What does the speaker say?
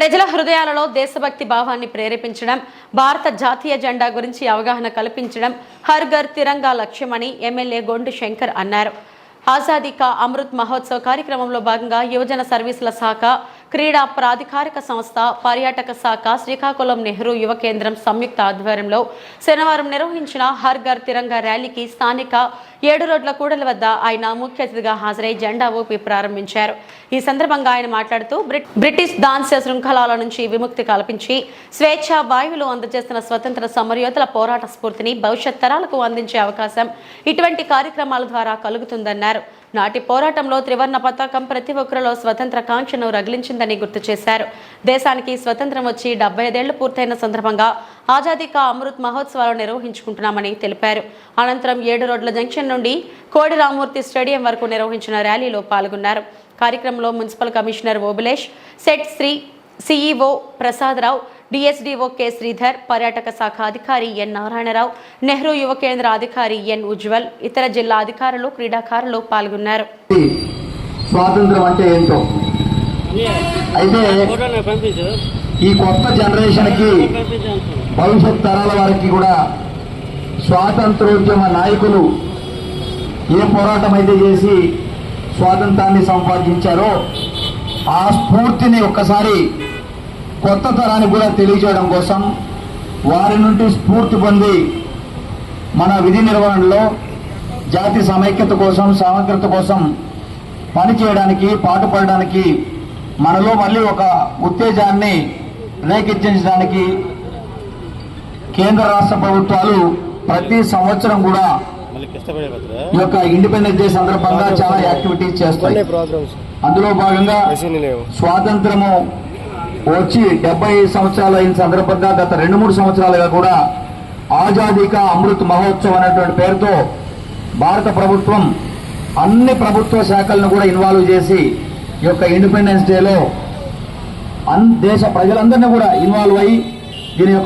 ప్రజల హృదయాలలో దేశభక్తి భావాన్ని ప్రేరేపించడం, భారత జాతీయ జెండా గురించి అవగాహన కల్పించడం హర్ ఘర్ తిరంగా లక్ష్యమని ఎమ్మెల్యే గొండు శంకర్ అన్నారు. ఆజాదీ కా అమృత్ మహోత్సవ్ కార్యక్రమంలో భాగంగా యువజన సర్వీసుల శాఖ, క్రీడా ప్రాధికారిక సంస్థ, పర్యాటక శాఖ, శ్రీకాకుళం నెహ్రూ యువ కేంద్రం సంయుక్త ఆధ్వర్యంలో శనివారం నిర్వహించిన హర్ ఘర్ తిరంగా ర్యాలీకి స్థానిక 7 రోడ్ల కూడలి వద్ద ఆయన ముఖ్య అతిథిగా హాజరై జెండా ఊపి ప్రారంభించారు. ఈ సందర్భంగా ఆయన మాట్లాడుతూ బ్రిటిష్ దాస్య శృంఖలాల నుంచి విముక్తి కల్పించి స్వేచ్ఛా వాయువులు అందజేస్తున్న స్వతంత్ర సమరయోధుల పోరాట స్ఫూర్తిని భవిష్యత్ తరాలకు అందించే అవకాశం ఇటువంటి కార్యక్రమాల ద్వారా కలుగుతుందన్నారు. నాటి పోరాటంలో త్రివర్ణ పతాకం ప్రతి ఒక్కరిలో స్వతంత్ర కాంక్షను రగిలించిందని గుర్తు చేశారు. దేశానికి స్వతంత్రం వచ్చి 75 ఏళ్లు పూర్తయిన సందర్భంగా ఆజాదీ కా అమృత్ మహోత్సవాలు నిర్వహించుకుంటున్నామని తెలిపారు. అనంతరం 7 రోడ్ల జంక్షన్ నుండి కోడి రామూర్తి స్టేడియం వరకు నిర్వహించిన ర్యాలీలో పాల్గొన్నారు. కార్యక్రమంలో మున్సిపల్ కమిషనర్ ఓబులేష్, సెట్ శ్రీ CEO Prasadarao, DSDO K Sridhar, పర్యాటక శాఖ అధికారి ఎన్ నారాయణరావు, నెహ్రూ యువ కేంద్ర అధికారి ఎన్ ఉజ్వల్, ఇతర జిల్లా అధికారులు, క్రీడాకారులు పాల్గొన్నారు. స్వాతంత్రం అంటే ఏంటో అయితే ఈ కొత్త జనరేషన్ కి, భవిష్యత్ తరాల వారికి కూడా స్వాతంత్రోద్యమ నాయకులు ఏ పోరాటం అయితే చేసి స్వాతంత్రాన్ని సంపాదించారో ఆ స్ఫూర్తిని ఒక్కసారి కొత్త తరానికి కూడా తెలియజేయడం కోసం, వారి నుండి స్ఫూర్తి పొంది మన విధి నిర్వహణలో జాతి సమైక్యత కోసం, సమగ్రత కోసం పనిచేయడానికి, పాటుపడడానికి, మనలో మళ్ళీ ఒక ఉత్తేజాన్ని రేకెత్తించడానికి కేంద్ర రాష్ట్ర ప్రభుత్వాలు ప్రతి సంవత్సరం కూడా ఈ యొక్క ఇండిపెండెన్స్ డే సందర్భంగా చాలా యాక్టివిటీస్ చేస్తాయి. అందులో భాగంగా స్వాతంత్రము వచ్చి 70 సంవత్సరాలు అయిన సందర్భంగా గత 2-3 సంవత్సరాలుగా కూడా ఆజాదీ కా అమృత్ మహోత్సవ్ అనేటువంటి పేరుతో భారత ప్రభుత్వం అన్ని ప్రభుత్వ శాఖలను కూడా ఇన్వాల్వ్ చేసి ఈ యొక్క ఇండిపెండెన్స్ డేలో దేశ ప్రజలందరినీ కూడా ఇన్వాల్వ్ అయ్యి దీని యొక్క